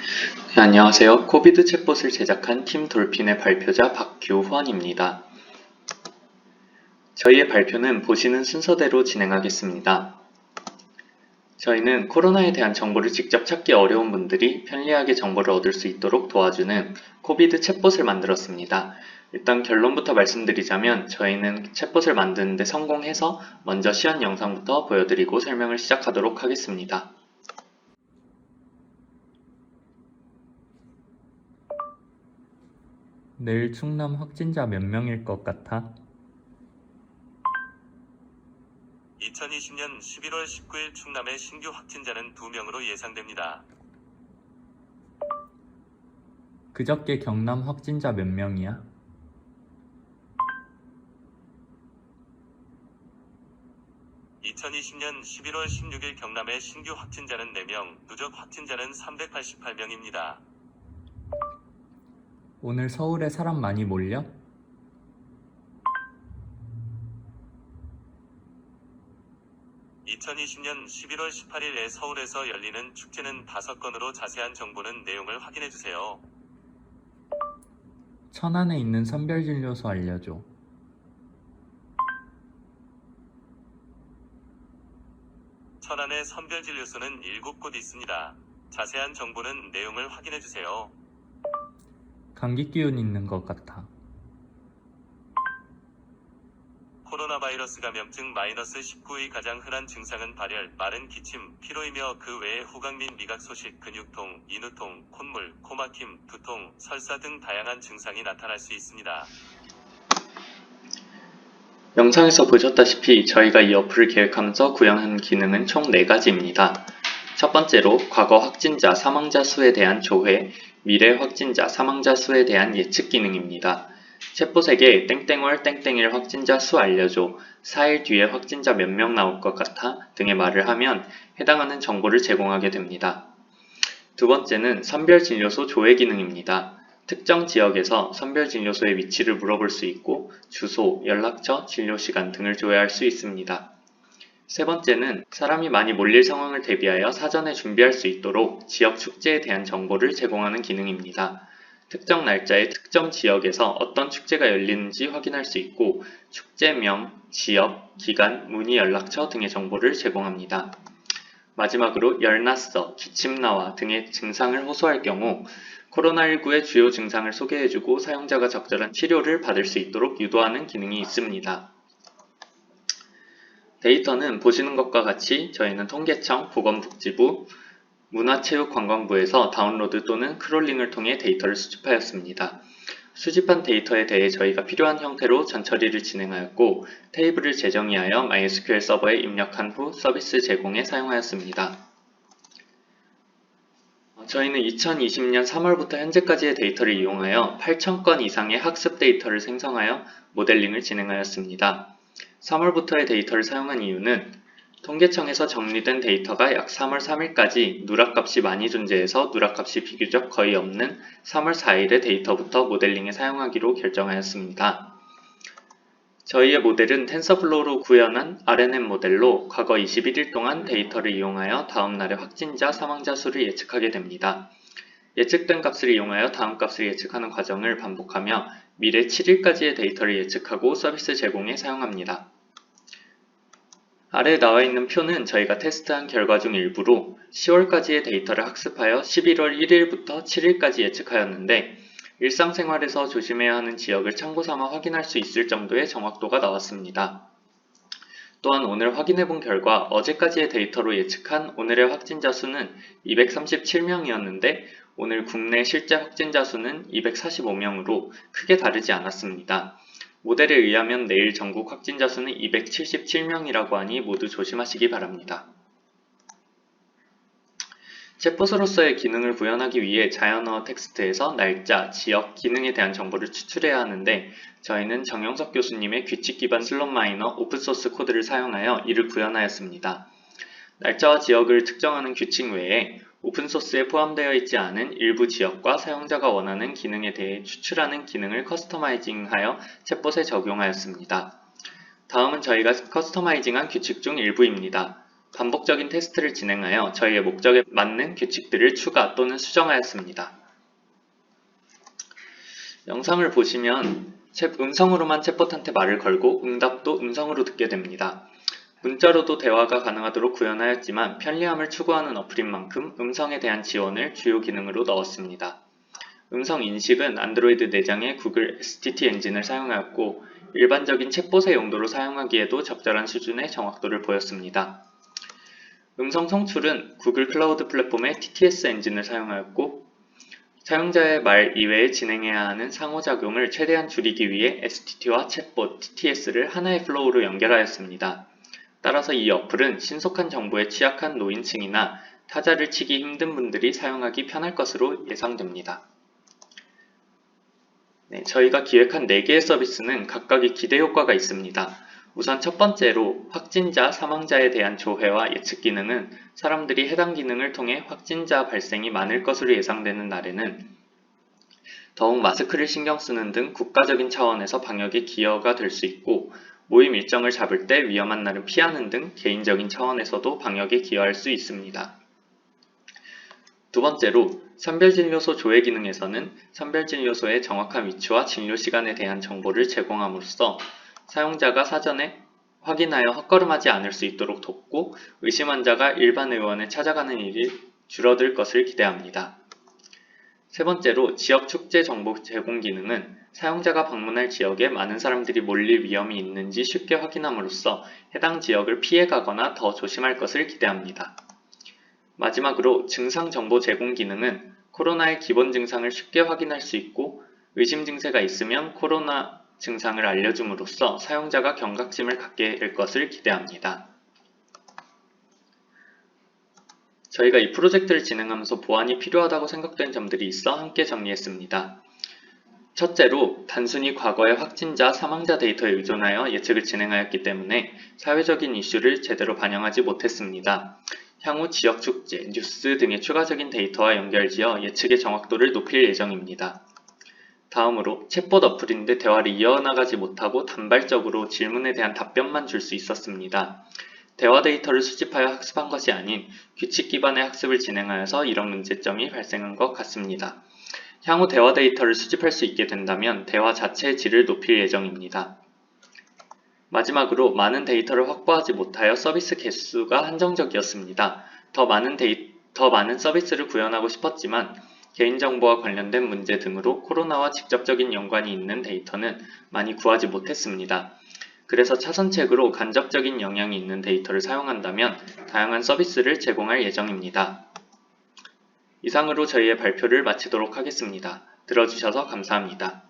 네, 안녕하세요. 코비드 챗봇을 제작한 팀 돌핀의 발표자 박규헌입니다. 저희의 발표는 보시는 순서대로 진행하겠습니다. 저희는 코로나에 대한 정보를 직접 찾기 어려운 분들이 편리하게 정보를 얻을 수 있도록 도와주는 코비드 챗봇을 만들었습니다. 일단 결론부터 말씀드리자면 저희는 챗봇을 만드는데 성공해서 먼저 시연 영상부터 보여드리고 설명을 시작하도록 하겠습니다. 내일 충남 확진자 몇 명일 것 같아? 2020년 11월 19일 충남의 신규 확진자는 2명으로 예상됩니다. 그저께 경남 확진자 몇 명이야? 2020년 11월 16일 경남의 신규 확진자는 4명, 누적 확진자는 388명입니다. 오늘 서울에 사람 많이 몰려? 2020년 11월 18일에 서울에서 열리는 축제는 5건으로 자세한 정보는 내용을 확인해주세요. 천안에 있는 선별진료소 알려줘. 천안의 선별진료소는 7곳 있습니다. 자세한 정보는 내용을 확인해주세요. 감기 기운 있는 것 같아. 코로나 바이러스 감염증 -19의 가장 흔한 증상은 발열, 마른 기침, 피로이며 그 외에 후각 및 미각 소식, 근육통, 인후통, 콧물, 코막힘, 두통, 설사 등 다양한 증상이 나타날 수 있습니다. 영상에서 보셨다시피 저희가 이 어플을 계획하면서 구현한 기능은 총 4가지입니다. 첫 번째로 과거 확진자 사망자 수에 대한 조회, 미래 확진자 사망자 수에 대한 예측 기능입니다. 챗봇에게 땡땡월 땡땡일 확진자 수 알려줘, 4일 뒤에 확진자 몇 명 나올 것 같아 등의 말을 하면 해당하는 정보를 제공하게 됩니다. 두 번째는 선별진료소 조회 기능입니다. 특정 지역에서 선별진료소의 위치를 물어볼 수 있고 주소, 연락처, 진료시간 등을 조회할 수 있습니다. 세 번째는 사람이 많이 몰릴 상황을 대비하여 사전에 준비할 수 있도록 지역 축제에 대한 정보를 제공하는 기능입니다. 특정 날짜에 특정 지역에서 어떤 축제가 열리는지 확인할 수 있고 축제명, 지역, 기간, 문의 연락처 등의 정보를 제공합니다. 마지막으로 열났어, 기침나와 등의 증상을 호소할 경우 코로나19의 주요 증상을 소개해주고 사용자가 적절한 치료를 받을 수 있도록 유도하는 기능이 있습니다. 데이터는 보시는 것과 같이 저희는 통계청, 보건복지부, 문화체육관광부에서 다운로드 또는 크롤링을 통해 데이터를 수집하였습니다. 수집한 데이터에 대해 저희가 필요한 형태로 전처리를 진행하였고 테이블을 재정의하여 MySQL 서버에 입력한 후 서비스 제공에 사용하였습니다. 저희는 2020년 3월부터 현재까지의 데이터를 이용하여 8,000건 이상의 학습 데이터를 생성하여 모델링을 진행하였습니다. 3월부터의 데이터를 사용한 이유는 통계청에서 정리된 데이터가 약 3월 3일까지 누락값이 많이 존재해서 누락값이 비교적 거의 없는 3월 4일의 데이터부터 모델링에 사용하기로 결정하였습니다. 저희의 모델은 텐서플로우로 구현한 RNN 모델로 과거 21일 동안 데이터를 이용하여 다음 날의 확진자, 사망자 수를 예측하게 됩니다. 예측된 값을 이용하여 다음 값을 예측하는 과정을 반복하며 미래 7일까지의 데이터를 예측하고 서비스 제공에 사용합니다. 아래에 나와 있는 표는 저희가 테스트한 결과 중 일부로 10월까지의 데이터를 학습하여 11월 1일부터 7일까지 예측하였는데 일상생활에서 조심해야 하는 지역을 참고삼아 확인할 수 있을 정도의 정확도가 나왔습니다. 또한 오늘 확인해본 결과 어제까지의 데이터로 예측한 오늘의 확진자 수는 237명이었는데 오늘 국내 실제 확진자 수는 245명으로 크게 다르지 않았습니다. 모델에 의하면 내일 전국 확진자 수는 277명이라고 하니 모두 조심하시기 바랍니다. 챗봇으로서의 기능을 구현하기 위해 자연어원 텍스트에서 날짜, 지역, 기능에 대한 정보를 추출해야 하는데 저희는 정영석 교수님의 규칙 기반 슬롯 마이너 오픈소스 코드를 사용하여 이를 구현하였습니다. 날짜와 지역을 특정하는 규칙 외에 오픈소스에 포함되어 있지 않은 일부 지역과 사용자가 원하는 기능에 대해 추출하는 기능을 커스터마이징하여 챗봇에 적용하였습니다. 다음은 저희가 커스터마이징한 규칙 중 일부입니다. 반복적인 테스트를 진행하여 저희의 목적에 맞는 규칙들을 추가 또는 수정하였습니다. 영상을 보시면 음성으로만 챗봇한테 말을 걸고 응답도 음성으로 듣게 됩니다. 문자로도 대화가 가능하도록 구현하였지만 편리함을 추구하는 어플인 만큼 음성에 대한 지원을 주요 기능으로 넣었습니다. 음성 인식은 안드로이드 내장의 구글 STT 엔진을 사용하였고 일반적인 챗봇의 용도로 사용하기에도 적절한 수준의 정확도를 보였습니다. 음성 송출은 구글 클라우드 플랫폼의 TTS 엔진을 사용하였고 사용자의 말 이외에 진행해야 하는 상호작용을 최대한 줄이기 위해 STT와 챗봇 TTS를 하나의 플로우로 연결하였습니다. 따라서 이 어플은 신속한 정보에 취약한 노인층이나 타자를 치기 힘든 분들이 사용하기 편할 것으로 예상됩니다. 저희가 기획한 4개의 서비스는 각각의 기대 효과가 있습니다. 우선 첫 번째로 확진자, 사망자에 대한 조회와 예측 기능은 사람들이 해당 기능을 통해 확진자 발생이 많을 것으로 예상되는 날에는 더욱 마스크를 신경 쓰는 등 국가적인 차원에서 방역에 기여가 될 수 있고 모임 일정을 잡을 때 위험한 날은 피하는 등 개인적인 차원에서도 방역에 기여할 수 있습니다. 두 번째로 선별진료소 조회 기능에서는 선별진료소의 정확한 위치와 진료 시간에 대한 정보를 제공함으로써 사용자가 사전에 확인하여 헛걸음하지 않을 수 있도록 돕고 의심 환자가 일반 의원에 찾아가는 일이 줄어들 것을 기대합니다. 세 번째로 지역 축제 정보 제공 기능은 사용자가 방문할 지역에 많은 사람들이 몰릴 위험이 있는지 쉽게 확인함으로써 해당 지역을 피해가거나 더 조심할 것을 기대합니다. 마지막으로 증상 정보 제공 기능은 코로나의 기본 증상을 쉽게 확인할 수 있고 의심 증세가 있으면 코로나 증상을 알려줌으로써 사용자가 경각심을 갖게 될 것을 기대합니다. 저희가 이 프로젝트를 진행하면서 보완이 필요하다고 생각된 점들이 있어 함께 정리했습니다. 첫째로 단순히 과거의 확진자, 사망자 데이터에 의존하여 예측을 진행하였기 때문에 사회적인 이슈를 제대로 반영하지 못했습니다. 향후 지역 축제, 뉴스 등의 추가적인 데이터와 연결지어 예측의 정확도를 높일 예정입니다. 다음으로 챗봇 어플인데 대화를 이어나가지 못하고 단발적으로 질문에 대한 답변만 줄 수 있었습니다. 대화 데이터를 수집하여 학습한 것이 아닌 규칙 기반의 학습을 진행하여서 이런 문제점이 발생한 것 같습니다. 향후 대화 데이터를 수집할 수 있게 된다면 대화 자체의 질을 높일 예정입니다. 마지막으로 많은 데이터를 확보하지 못하여 서비스 개수가 한정적이었습니다. 더 많은 서비스를 구현하고 싶었지만 개인정보와 관련된 문제 등으로 코로나와 직접적인 연관이 있는 데이터는 많이 구하지 못했습니다. 그래서 차선책으로 간접적인 영향이 있는 데이터를 사용한다면 다양한 서비스를 제공할 예정입니다. 이상으로 저희의 발표를 마치도록 하겠습니다. 들어주셔서 감사합니다.